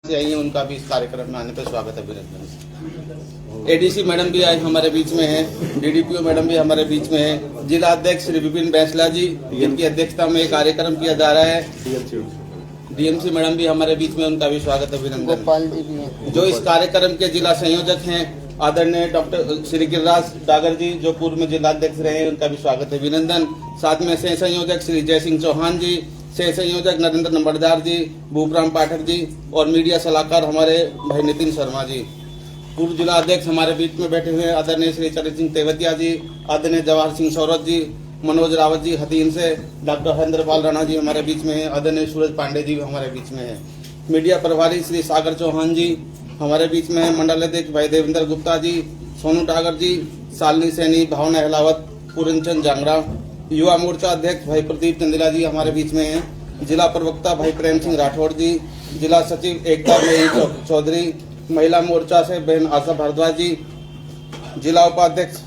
से आई हैं, उनका भी इस कार्यक्रम में आने पर स्वागत अभिनंदन। एडीसी मैडम भी आज हमारे बीच में है, डीडीपीओ मैडम भी हमारे बीच में है, जिला अध्यक्ष श्री विपिन बैसला जी, जिनकी अध्यक्षता में कार्यक्रम किया जा रहा है। डीएमसी मैडम भी हमारे बीच में, उनका भी स्वागत अभिनंदन। गोपाल जी भी हैं जो इस कार्यक्रम के जिला संयोजक हैं। आदरणीय डॉक्टर श्री गिरिराज डागर जी, जो पूर्व में जिला अध्यक्ष रहे हैं, उनका भी स्वागत अभिनंदन। साथ में सह संयोजक श्री जय सिंह चौहान जी, सह संयोजक नरेंद्र नंबरदार जी, भूपराम पाठक जी और मीडिया सलाहकार हमारे भाई नितिन शर्मा जी। पूर्व जिला अध्यक्ष हमारे बीच में बैठे हुए आदरणीय श्री चरण सिंह तेवतिया जी, आदरणीय जवाहर सिंह सौरभ जी, मनोज रावत जी हतीन से, डॉक्टर हरेंद्रपाल राणा जी हमारे बीच में है, आदरणीय सूरज पांडे जी हमारे बीच में है। मीडिया प्रभारी श्री सागर चौहान जी हमारे बीच में है, मंडल अध्यक्ष भाई देवेंद्र गुप्ता जी, सोनू टागर जी, शालिनी सैनी, भावना अहलावत, पूरनचंद जांगड़ा। युवा मोर्चा अध्यक्ष भाई प्रदीप चंदेला जी हमारे बीच में हैं। जिला प्रवक्ता भाई प्रेम सिंह राठौड़ जी, जिला सचिव एकता मेरी चौधरी, महिला मोर्चा से बहन आशा भारद्वाज जी, जिला उपाध्यक्ष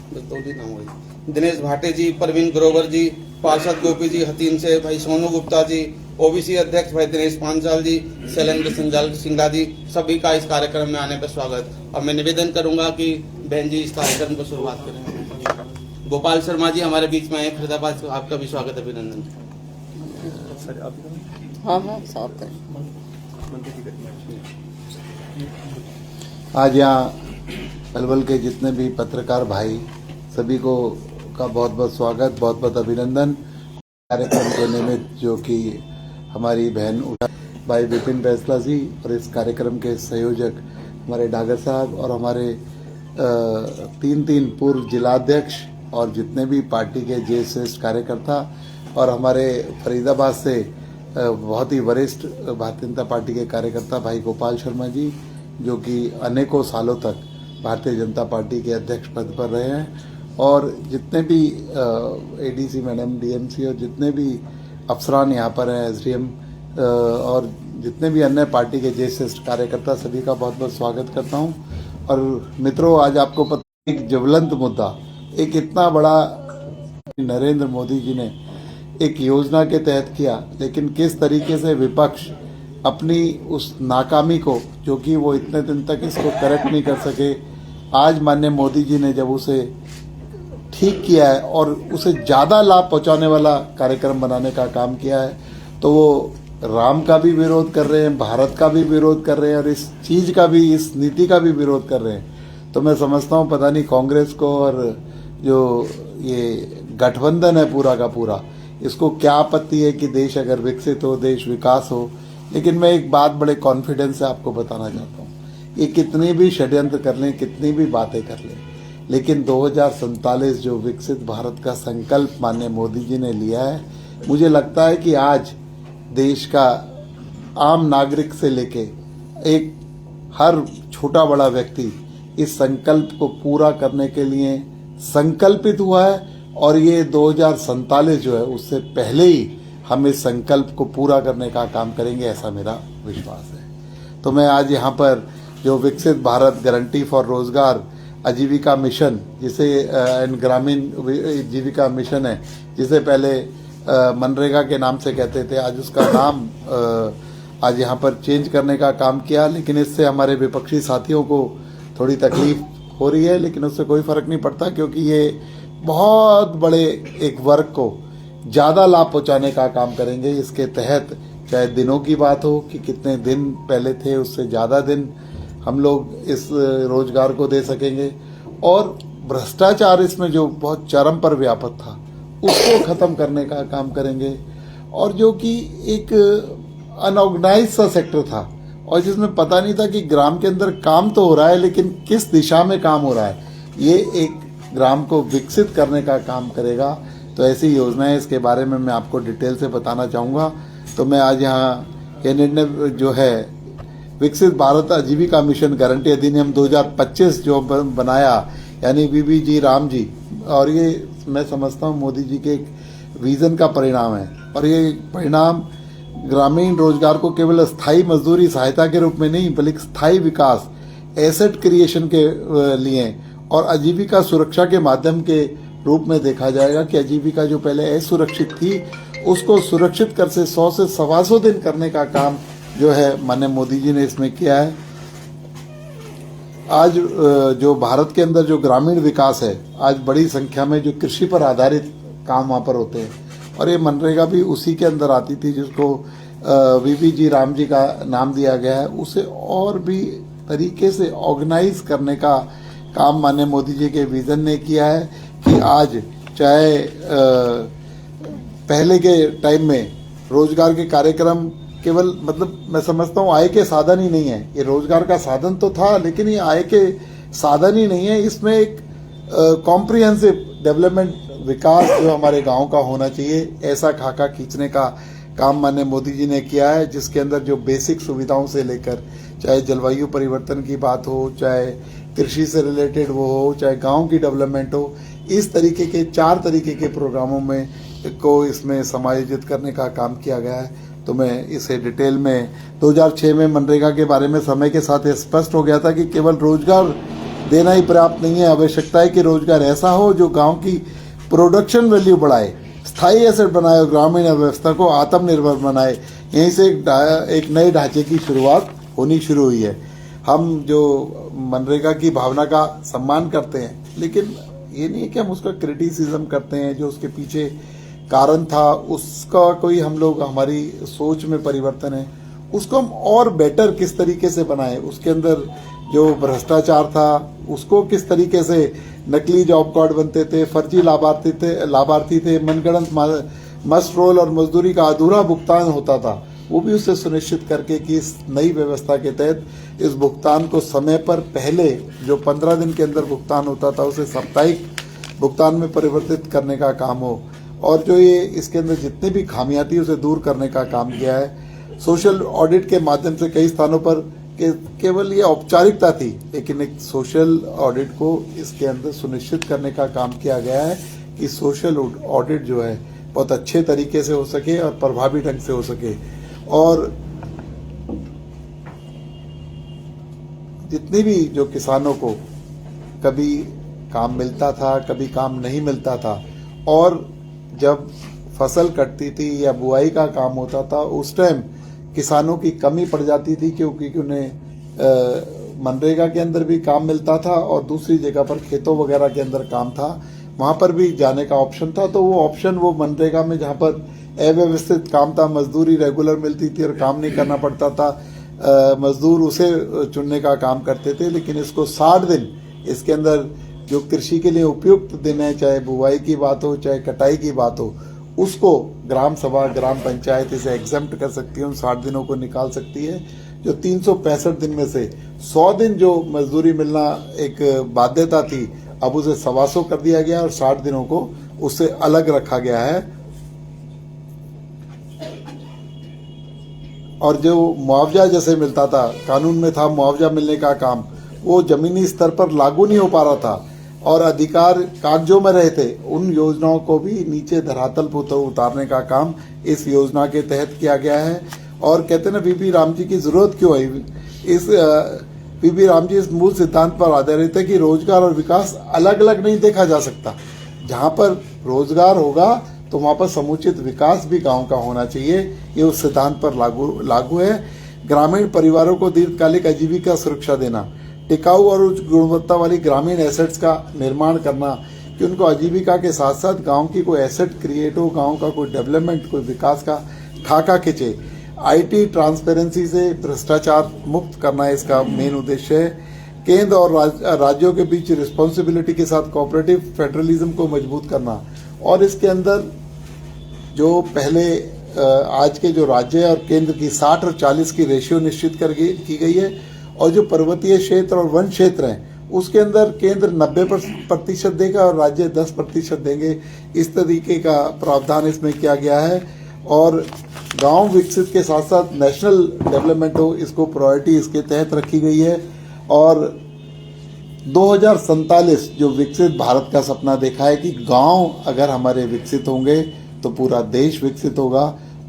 दिनेश भाटे जी, प्रवीण ग्रोवर जी, पार्षद गोपी जी हतीन से, भाई सोनू गुप्ता जी, ओबीसी अध्यक्ष भाई दिनेश पांचाल जी, शैलेंद्र सिंगला जी, सभी का इस कार्यक्रम में आने पर स्वागत। और मैं निवेदन करूंगा कि बहन जी इस कार्यक्रम को शुरुआत करें। गोपाल शर्मा जी हमारे बीच में आए फरीदाबाद से, आपका भी स्वागत अभिनंदन। आज यहाँ पलवल के जितने भी पत्रकार भाई सभी को का बहुत बहुत स्वागत, बहुत बहुत अभिनंदन। कार्यक्रम के निमित्त जो कि हमारी बहन भाई विपिन बैसला जी और इस कार्यक्रम के संयोजक हमारे डागर साहब और हमारे तीन पूर्व जिलाध्यक्ष और जितने भी पार्टी के ज्येष्ठ कार्यकर्ता और हमारे फरीदाबाद से बहुत ही वरिष्ठ भारतीय जनता पार्टी के कार्यकर्ता भाई गोपाल शर्मा जी, जो कि अनेकों सालों तक भारतीय जनता पार्टी के अध्यक्ष पद पर रहे हैं, और जितने भी एडीसी मैडम, डीएमसी और जितने भी अफसरान यहाँ पर हैं, एसडीएम और जितने भी अन्य पार्टी के ज्येष्ठ कार्यकर्ता, सभी का बहुत बहुत स्वागत करता हूँ। और मित्रों, आज आपको पता है एक ज्वलंत मुद्दा, एक इतना बड़ा नरेंद्र मोदी जी ने एक योजना के तहत किया, लेकिन किस तरीके से विपक्ष अपनी उस नाकामी को, जो कि वो इतने दिन तक इसको करेक्ट नहीं कर सके, आज माननीय मोदी जी ने जब उसे ठीक किया है और उसे ज्यादा लाभ पहुंचाने वाला कार्यक्रम बनाने का काम किया है, तो वो राम का भी विरोध कर रहे हैं, भारत का भी विरोध कर रहे हैं और इस चीज का भी, इस नीति का भी विरोध कर रहे हैं। तो मैं समझता हूँ पता नहीं कांग्रेस को और जो ये गठबंधन है पूरा का पूरा, इसको क्या आपत्ति है कि देश अगर विकसित हो, देश विकास हो। लेकिन मैं एक बात बड़े कॉन्फिडेंस से आपको बताना चाहता हूँ, ये कितनी भी षड्यंत्र कर लें, कितनी भी बातें कर लें, लेकिन 2047 जो विकसित भारत का संकल्प माननीय मोदी जी ने लिया है, मुझे लगता है कि आज देश का आम नागरिक से लेके एक हर छोटा बड़ा व्यक्ति इस संकल्प को पूरा करने के लिए संकल्पित हुआ है, और ये 2047 जो है उससे पहले ही हम इस संकल्प को पूरा करने का काम करेंगे, ऐसा मेरा विश्वास है। तो मैं आज यहाँ पर जो विकसित भारत गारंटी फॉर रोजगार आजीविका मिशन, जिसे ग्रामीण जीविका मिशन है, जिसे पहले मनरेगा के नाम से कहते थे, आज उसका नाम आज यहाँ पर चेंज करने का काम किया। लेकिन इससे हमारे विपक्षी साथियों को थोड़ी तकलीफ हो रही है, लेकिन उससे कोई फर्क नहीं पड़ता, क्योंकि ये बहुत बड़े एक वर्ग को ज्यादा लाभ पहुंचाने का काम करेंगे। इसके तहत चाहे दिनों की बात हो कि कितने दिन पहले थे, उससे ज्यादा दिन हम लोग इस रोजगार को दे सकेंगे, और भ्रष्टाचार इसमें जो बहुत चरम पर व्यापक था उसको खत्म करने का काम करेंगे, और जो कि एक अनऑर्गेनाइज सा सेक्टर था और जिसमें पता नहीं था कि ग्राम के अंदर काम तो हो रहा है, लेकिन किस दिशा में काम हो रहा है, ये एक ग्राम को विकसित करने का काम करेगा। तो ऐसी योजनाएं, इसके बारे में मैं आपको डिटेल से बताना चाहूँगा। तो मैं आज यहाँ ये निर्णय जो है विकसित भारत आजीविका मिशन गारंटी अधिनियम 2025 जो बनाया, यानी बीबीजी राम जी, और ये मैं समझता हूँ मोदी जी के एक विजन का परिणाम है, और ये परिणाम ग्रामीण रोजगार को केवल स्थायी मजदूरी सहायता के रूप में नहीं, बल्कि स्थायी विकास, एसेट क्रिएशन के लिए और आजीविका सुरक्षा के माध्यम के रूप में देखा जाएगा कि आजीविका जो पहले असुरक्षित थी उसको सुरक्षित कर से 100 से 125 दिन करने का काम जो है माननीय मोदी जी ने इसमें किया है। आज जो भारत के अंदर जो ग्रामीण विकास है, आज बड़ी संख्या में जो कृषि पर आधारित काम वहाँ पर होते हैं, और ये मनरेगा भी उसी के अंदर आती थी, जिसको वीपी जी राम जी का नाम दिया गया है। उसे और भी तरीके से ऑर्गेनाइज करने का काम माननीय मोदी जी के विजन ने किया है कि आज चाहे पहले के टाइम में रोजगार के कार्यक्रम केवल मतलब मैं समझता हूँ आय के साधन ही नहीं है, ये रोजगार का साधन तो था लेकिन ये आय के साधन ही नहीं है। इसमें एक कॉम्प्रिहेंसिव डेवलपमेंट विकास जो हमारे गांव का होना चाहिए, ऐसा खाका खींचने का काम माननीय मोदी जी ने किया है, जिसके अंदर जो बेसिक सुविधाओं से लेकर चाहे जलवायु परिवर्तन की बात हो, चाहे कृषि से रिलेटेड वो हो, चाहे गांव की डेवलपमेंट हो, इस तरीके के 4 तरीके के प्रोग्रामों में को इसमें समायोजित करने का काम किया गया है। तो मैं इसे डिटेल में 2006 में मनरेगा के बारे में समय के साथ स्पष्ट हो गया था कि केवल रोजगार देना ही पर्याप्त नहीं है, आवश्यकता है कि रोजगार ऐसा हो जो गांव की प्रोडक्शन वैल्यू बढ़ाए, स्थायी एसेट बनाए और ग्रामीण अर्थव्यवस्था को आत्मनिर्भर बनाए। यहीं से एक नए ढांचे की शुरुआत होनी शुरू हुई है। हम जो मनरेगा की भावना का सम्मान करते हैं, लेकिन ये नहीं है कि हम उसका क्रिटिसिज्म करते हैं। जो उसके पीछे कारण था उसका कोई हम लोग हमारी सोच में परिवर्तन है, उसको हम और बेटर किस तरीके से बनाएं। उसके अंदर जो भ्रष्टाचार था उसको किस तरीके से, नकली जॉब कार्ड बनते थे, फर्जी लाभार्थी थे, मनगढ़ंत मस्ट रोल और मजदूरी का अधूरा भुगतान होता था, वो भी उससे सुनिश्चित करके कि इस नई व्यवस्था के तहत इस भुगतान को समय पर पहले जो 15 दिन के अंदर भुगतान होता था उसे साप्ताहिक भुगतान में परिवर्तित करने का काम हो। और जो ये इसके अंदर जितनी भी खामियां थी उसे दूर करने का काम किया है। सोशल ऑडिट के माध्यम से कई स्थानों पर केवल ये औपचारिकता थी, लेकिन एक सोशल ऑडिट को इसके अंदर सुनिश्चित करने का काम किया गया है कि सोशल ऑडिट जो है बहुत अच्छे तरीके से हो सके और प्रभावी ढंग से हो सके। और जितनी भी जो किसानों को कभी काम मिलता था, कभी काम नहीं मिलता था, और जब फसल कटती थी या बुआई का काम होता था उस टाइम किसानों की कमी पड़ जाती थी, क्योंकि उन्हें मनरेगा के अंदर भी काम मिलता था और दूसरी जगह पर खेतों वगैरह के अंदर काम था, वहां पर भी जाने का ऑप्शन था। तो वो ऑप्शन वो मनरेगा में जहां पर अव्यवस्थित काम था, मजदूरी रेगुलर मिलती थी और काम नहीं करना पड़ता था, मजदूर उसे चुनने का काम करते थे। लेकिन इसको 60 दिन इसके अंदर जो कृषि के लिए उपयुक्त दिन है, चाहे बुवाई की बात हो चाहे कटाई की बात हो, उसको ग्राम सभा ग्राम पंचायत इसे एग्जम्प्ट कर सकती है, उन 60 दिनों को निकाल सकती है। जो 365 दिन में से 100 दिन जो मजदूरी मिलना एक बाध्यता थी, अब उसे 125 कर दिया गया और 60 दिनों को उससे अलग रखा गया है। और जो मुआवजा जैसे मिलता था, कानून में था मुआवजा मिलने का काम, वो जमीनी स्तर पर लागू नहीं हो पा रहा था और अधिकार कागजों में रहे थे। उन योजनाओं को भी नीचे धरातल पर उतारने का काम इस योजना के तहत किया गया है। और कहते हैं ना, वीपी राम जी की जरूरत क्यों है? इस वीपी राम जी इस मूल सिद्धांत पर आधारित है कि रोजगार और विकास अलग अलग नहीं देखा जा सकता। जहां पर रोजगार होगा तो वहां पर समुचित विकास भी गांव का होना चाहिए। ये उस सिद्धांत पर लागू है। ग्रामीण परिवारों को दीर्घकालिक आजीविका सुरक्षा देना, टिकाऊ और उच्च गुणवत्ता वाली ग्रामीण एसेट्स का निर्माण करना कि उनको आजीविका के साथ साथ गांव की कोई एसेट क्रिएट हो, गांव का कोई डेवलपमेंट, कोई विकास का खाका खींचे। आईटी ट्रांसपेरेंसी से भ्रष्टाचार मुक्त करना इसका मेन उद्देश्य है। केंद्र और राज्यों के बीच रिस्पॉन्सिबिलिटी के साथ कोऑपरेटिव फेडरलिज्म को मजबूत करना। और इसके अंदर जो पहले आज के जो राज्य और केंद्र की 60 और 40 की रेशियो निश्चित की गई है, और जो पर्वतीय क्षेत्र और वन क्षेत्र हैं उसके अंदर केंद्र 90% देगा और राज्य 10% देंगे। इस तरीके का प्रावधान इसमें किया गया है। और गांव विकसित के साथ साथ नेशनल डेवलपमेंट हो, इसको प्रायोरिटी इसके तहत रखी गई है। और 2047 जो विकसित भारत का सपना देखा है कि गांव अगर हमारे विकसित होंगे तो पूरा देश विकसित होगा,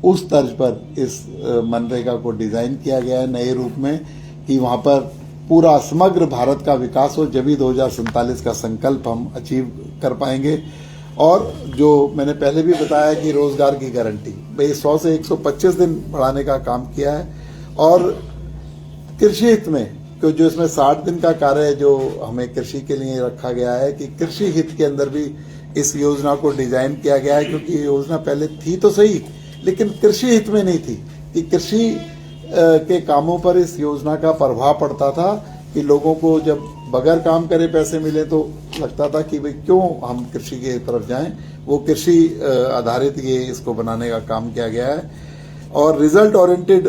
उस तर्ज पर इस मनरेगा को डिजाइन किया गया है नए रूप में कि वहां पर पूरा समग्र भारत का विकास हो, जब भी 2047 का संकल्प हम अचीव कर पाएंगे। और जो मैंने पहले भी बताया कि रोजगार की गारंटी भाई 100 से 125 दिन बढ़ाने का काम किया है। और कृषि हित में जो इसमें 60 दिन का कार्य है जो हमें कृषि के लिए रखा गया है कि कृषि हित के अंदर भी इस योजना को डिजाइन किया गया है, क्योंकि ये योजना पहले थी तो सही लेकिन कृषि हित में नहीं थी कि कृषि के कामों पर इस योजना का प्रभाव पड़ता था कि लोगों को जब बगैर काम करे पैसे मिले तो लगता था कि भाई क्यों हम कृषि की तरफ जाएं। वो कृषि आधारित ये इसको बनाने का काम किया गया है और रिजल्ट ओरिएंटेड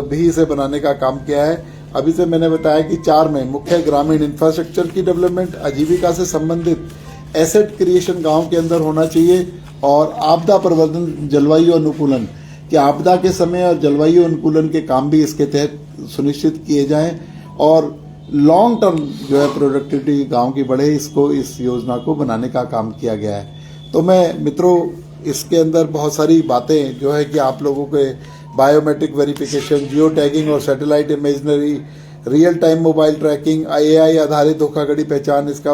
भी इसे बनाने का काम किया है। अभी से मैंने बताया कि 4 में मुख्य ग्रामीण इंफ्रास्ट्रक्चर की डेवलपमेंट, आजीविका से संबंधित एसेट क्रिएशन गांव के अंदर होना चाहिए और आपदा प्रबंधन, जलवायु अनुकूलन कि आपदा के समय और जलवायु अनुकूलन के काम भी इसके तहत सुनिश्चित किए जाएं और लॉन्ग टर्म जो है प्रोडक्टिविटी गांव की बढ़े, इसको इस योजना को बनाने का काम किया गया है। तो मैं मित्रों इसके अंदर बहुत सारी बातें जो है कि आप लोगों के बायोमेट्रिक वेरिफिकेशन, जियो टैगिंग और satellite imaginary, real time mobile trekking, AI आधारित धोखाधड़ी पहचान, इसका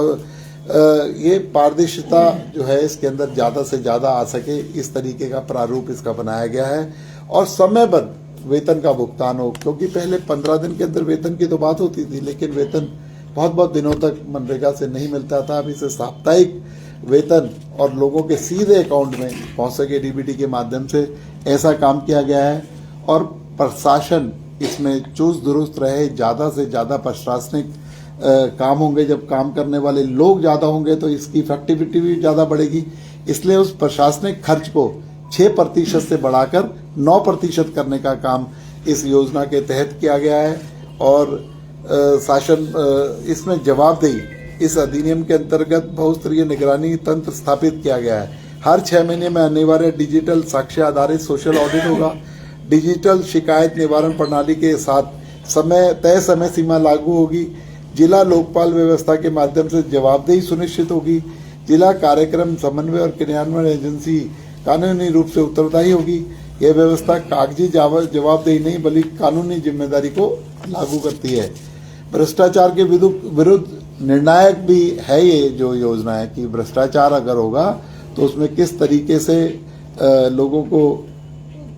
ये पारदर्शिता जो है इसके अंदर ज्यादा से ज्यादा आ सके इस तरीके का प्रारूप इसका बनाया गया है और समयबद्ध वेतन का भुगतान हो, क्योंकि पहले 15 दिन के अंदर वेतन की तो बात होती थी लेकिन वेतन बहुत दिनों तक मनरेगा से नहीं मिलता था। अभी से साप्ताहिक वेतन और लोगों के सीधे अकाउंट में पहुंच सके डीबीटी के माध्यम से, ऐसा काम किया गया है और प्रशासन इसमें चुस्त दुरुस्त रहे। ज्यादा से ज्यादा प्रशासनिक काम होंगे, जब काम करने वाले लोग ज्यादा होंगे तो इसकी इफेक्टिविटी भी ज्यादा बढ़ेगी। इसलिए उस प्रशासनिक खर्च को 6% से बढ़ाकर 9% करने का काम इस योजना के तहत किया गया है और शासन इसमें जवाबदेही, इस अधिनियम के अंतर्गत बहुस्तरीय निगरानी तंत्र स्थापित किया गया है। हर 6 महीने में अनिवार्य डिजिटल साक्ष्य आधारित सोशल ऑडिट होगा। डिजिटल शिकायत निवारण प्रणाली के साथ तय समय सीमा लागू होगी। जिला लोकपाल व्यवस्था के माध्यम से जवाबदेही सुनिश्चित होगी। जिला कार्यक्रम समन्वय और क्रियान्वयन एजेंसी कानूनी रूप से उत्तरदायी होगी। यह व्यवस्था कागजी जवाबदेही नहीं बल्कि कानूनी जिम्मेदारी को लागू करती है। भ्रष्टाचार के विरुद्ध निर्णायक भी है ये जो योजना है कि भ्रष्टाचार अगर होगा तो उसमें किस तरीके से लोगों को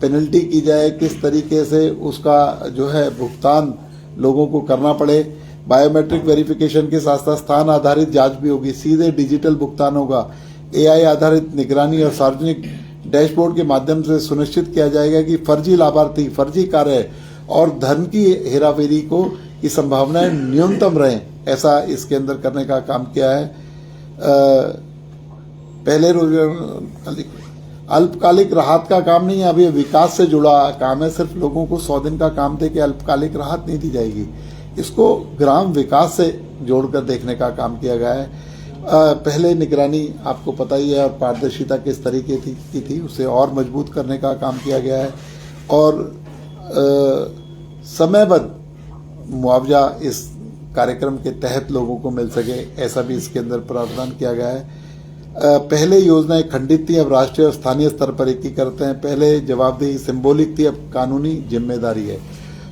पेनल्टी की जाए, किस तरीके से उसका जो है भुगतान लोगों को करना पड़े। बायोमेट्रिक वेरिफिकेशन के साथ साथ स्थान आधारित जांच भी होगी। सीधे डिजिटल भुगतान होगा। AI आधारित निगरानी और सार्वजनिक डैशबोर्ड के माध्यम से सुनिश्चित किया जाएगा कि फर्जी लाभार्थी, फर्जी कार्य और धन की हेराफेरी को की संभावनाएं न्यूनतम रहें, ऐसा इसके अंदर करने का काम किया है। पहले अल्पकालिक राहत का काम नहीं है, अभी विकास से जुड़ा काम है। सिर्फ लोगों को 100 दिन का काम दे के अल्पकालिक राहत नहीं दी जाएगी, इसको ग्राम विकास से जोड़कर देखने का काम किया गया है। पहले निगरानी आपको पता ही है और पारदर्शिता किस तरीके की थी, उसे और मजबूत करने का काम किया गया है और समयबद्ध मुआवजा इस कार्यक्रम के तहत लोगों को मिल सके, ऐसा भी इसके अंदर प्रावधान किया गया है। पहले योजनाएं खंडित थी, अब राष्ट्रीय और स्थानीय स्तर पर एकीकृत हैं। पहले जवाबदेही सिंबॉलिक थी, अब कानूनी जिम्मेदारी है।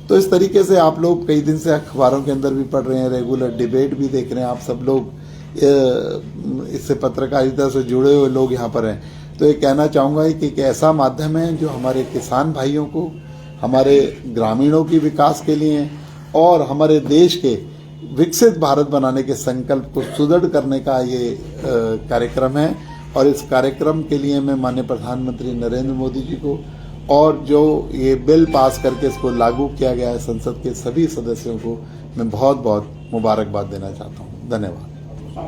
तो इस तरीके से आप लोग कई दिन से अखबारों के अंदर भी पढ़ रहे हैं, रेगुलर डिबेट भी देख रहे हैं, आप सब लोग इससे पत्रकारिता से जुड़े हुए लोग यहाँ पर हैं। तो ये कहना चाहूँगा कि एक ऐसा माध्यम है जो हमारे किसान भाइयों को, हमारे ग्रामीणों की विकास के लिए और हमारे देश के विकसित भारत बनाने के संकल्प को सुदृढ़ करने का ये कार्यक्रम है। और इस कार्यक्रम के लिए मैं माननीय प्रधानमंत्री नरेंद्र मोदी जी को और जो ये बिल पास करके इसको लागू किया गया है संसद के सभी सदस्यों को मैं बहुत बहुत मुबारकबाद देना चाहता हूँ। धन्यवाद।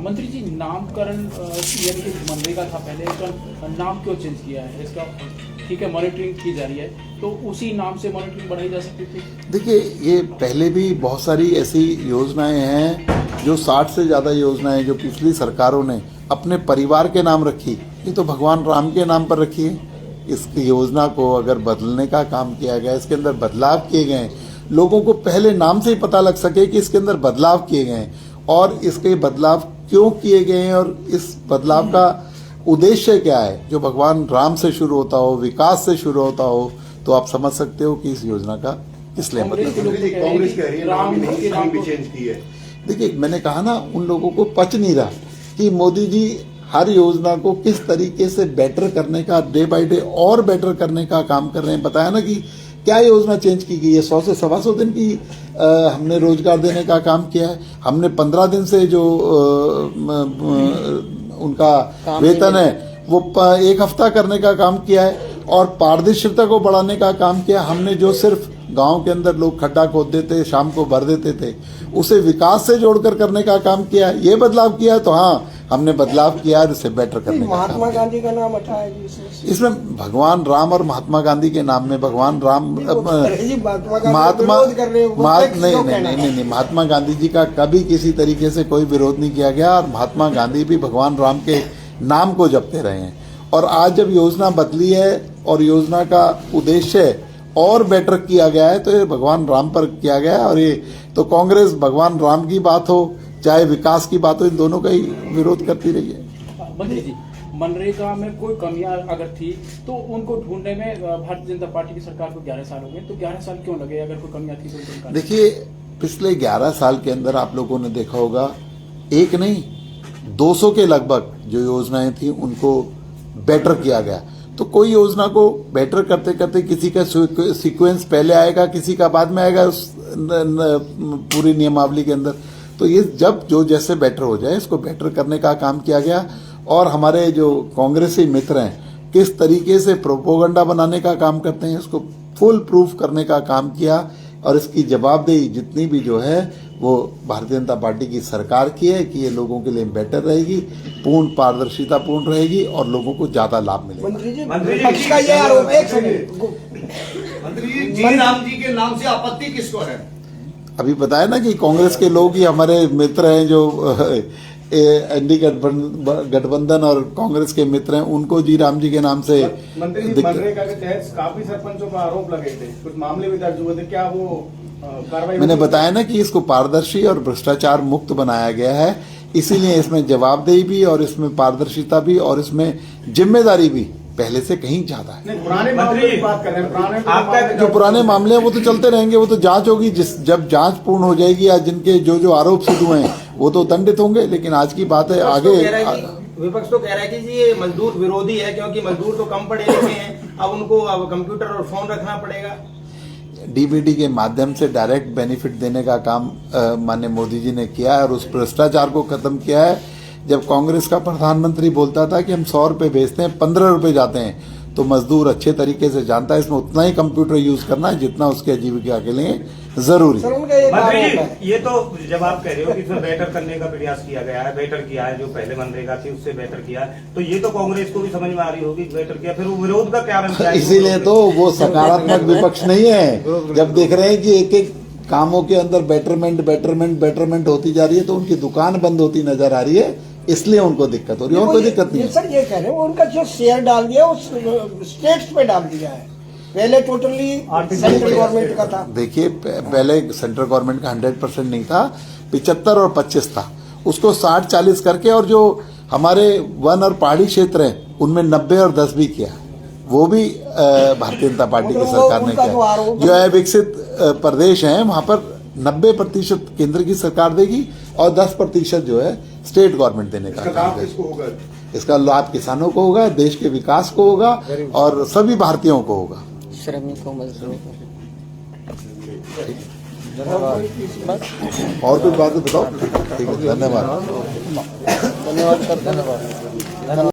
मंत्री जी, नामकरण यानी कि मनरेगा था पहले, इसका नाम क्यों चेंज किया है? इसका ठीक है मॉनिटरिंग की जा रही है, तो उसी नाम से मॉनिटरिंग बढ़ाई जा सकती थी। देखिए, ये पहले भी बहुत सारी ऐसी योजनाएं हैं जो 60 से ज़्यादा योजनाएं जो पिछली सरकारों ने अपने परिवार के नाम रखी, ये तो भगवान राम के नाम पर रखी है। इस योजना को अगर बदलने का काम किया गया, इसके अंदर बदलाव किए गए, लोगों को पहले नाम से ही पता लग सके कि इसके अंदर बदलाव किए गए और इसके बदलाव क्यों किए गए हैं और इस बदलाव का उद्देश्य क्या है, जो भगवान राम से शुरू होता हो, विकास से शुरू होता हो, तो आप समझ सकते हो कि इस योजना का इसलिए कांग्रेस कह रही है राम के नाम भी चेंज की है। देखिए, मैंने कहा ना, उन लोगों को पच नहीं रहा कि मोदी जी हर योजना को किस तरीके से बेटर करने का, डे बाय डे और बेटर करने का काम कर रहे हैं। बताया ना कि क्या योजना चेंज की गई है? 100 से 125 दिन की हमने रोजगार देने का काम किया है। हमने 15 दिन से जो उनका वेतन है वो 1 हफ्ता करने का काम किया है और पारदर्शिता को बढ़ाने का काम किया। हमने जो सिर्फ गांव के अंदर लोग खड्डा खोद देते, शाम को भर देते थे, उसे विकास से जोड़कर करने का काम किया है। ये बदलाव किया है, तो हाँ हमने बदलाव किया है, उसे बेटर करने का महात्मा गांधी का नाम हटा है इसमें भगवान राम और महात्मा गांधी के नाम में भगवान राम नहीं, महात्मा गांधी जी का कभी किसी तरीके से कोई विरोध नहीं किया गया और महात्मा गांधी भी भगवान राम के नाम को जपते रहे हैं। और आज जब योजना बदली है और योजना का उद्देश्य और बेटर किया गया है तो ये भगवान राम पर किया गया है। और ये तो कांग्रेस भगवान राम की बात हो चाहे विकास की बात हो, इन दोनों का ही विरोध करती रही है। मंत्री जी, मनरेगा में कोई कमियां अगर थी तो उनको ढूंढने में भारतीय जनता पार्टी की सरकार को 11 साल हो गए, तो 11 साल क्यों लगे? अगर कोई कमियां थी तो देखिए, पिछले 11 साल के अंदर आप लोगों ने देखा होगा, एक नहीं 200 के लगभग जो योजनाएं थी उनको बेटर किया गया। तो कोई योजना को बेटर करते करते किसी का सीक्वेंस पहले आएगा, किसी का बाद में आएगा उस पूरी नियमावली के अंदर। तो ये जब जो जैसे बेटर हो जाए इसको बेटर करने का काम किया गया। और हमारे जो कांग्रेसी मित्र हैं किस तरीके से प्रोपोगंडा बनाने का काम करते हैं इसको फुल प्रूफ करने का काम किया। और इसकी जवाबदेही जितनी भी जो है वो भारतीय जनता पार्टी की सरकार की है कि ये लोगों के लिए बेटर रहेगी, पूर्ण पारदर्शिता पूर्ण रहेगी और लोगों को ज्यादा लाभ मिलेगा। मंत्री जी का ये आरोप, एक सेकंड, मंत्री जी राम जी के नाम से आपत्ति किसको है? अभी बताया ना कि कांग्रेस के लोग ही हमारे मित्र हैं, जो एनडी गठबंधन और कांग्रेस के मित्र हैं, उनको जी राम जी के नाम से मंत्री जी, मनरेगा के तहत काफी सरपंचों पर आरोप लगे थे, कुछ मामले भी दर्ज हुए थे, क्या वो कार्रवाई? मैंने बताया ना कि इसको पारदर्शी और भ्रष्टाचार मुक्त बनाया गया है, इसीलिए इसमें जवाबदेही भी और इसमें पारदर्शिता भी और इसमें जिम्मेदारी भी पहले से कहीं ज्यादा है। पुराने मामले की बात कर रहे हैं, आपका जो पुराने मामले हैं वो तो चलते रहेंगे, वो तो जांच होगी। जब जांच पूर्ण हो जाएगी या जिनके जो आरोप सिद्ध हुए हैं वो तो दंडित होंगे। लेकिन आज की बात है आगे विपक्ष तो कह रहा है कि जी ये मजदूर विरोधी है, क्योंकि मजदूर तो कम पढ़े लिखे हैं, अब उनको अब कंप्यूटर और फोन रखना पड़ेगा। डीबीटी के माध्यम से डायरेक्ट बेनिफिट देने का काम माननीय मोदी जी ने किया है और उस भ्रष्टाचार को खत्म किया है। जब कांग्रेस का प्रधानमंत्री बोलता था कि हम 100 रुपए भेजते हैं 15 रुपए जाते हैं, तो मजदूर अच्छे तरीके से जानता है इसमें उतना ही कंप्यूटर यूज करना है जितना उसके आजीविका के लिए जरूरी है। मंत्री जी, ये तो जब आप कह रहे हो कि इसमें बेटर करने का प्रयास किया गया है, बेटर किया है, जो पहले मनरेगा थी उससे बेटर किया है, तो ये तो कांग्रेस को भी समझ में आ रही होगी बेटर किया, फिर वो विरोध का कारण क्या है? इसीलिए तो वो सकारात्मक विपक्ष नहीं है। जब देख रहे हैं कि एक एक कामों के अंदर बेटरमेंट होती जा रही है तो उनकी दुकान बंद होती नजर आ रही है, इसलिए उनको दिक्कत हो रही है और कोई दिक्कत नहीं है। सर ये कह रहे हैं उनका जो शेयर डाल दिया उस स्टेट्स पे डाल दिया है, पहले टोटली सेंट्रल गवर्नमेंट का था। देखिए, पहले सेंट्रल गवर्नमेंट का 100% नहीं था, 75 और 25 था, उसको 60-40 करके और जो हमारे वन और पहाड़ी क्षेत्र हैं उनमें 90 और 10 भी किया, वो भी भारतीय जनता पार्टी की सरकार ने किया। जो है विकसित प्रदेश हैं वहां पर 90% केंद्र की सरकार देगी और 10% जो है स्टेट गवर्नमेंट देने का काम करेगी। इसका लाभ किसानों को होगा, देश के विकास को होगा और सभी भारतीयों को होगा। श्रमिकों मजदूरों और कुछ बात बताओ। ठीक है, धन्यवाद। धन्यवाद सर, धन्यवाद।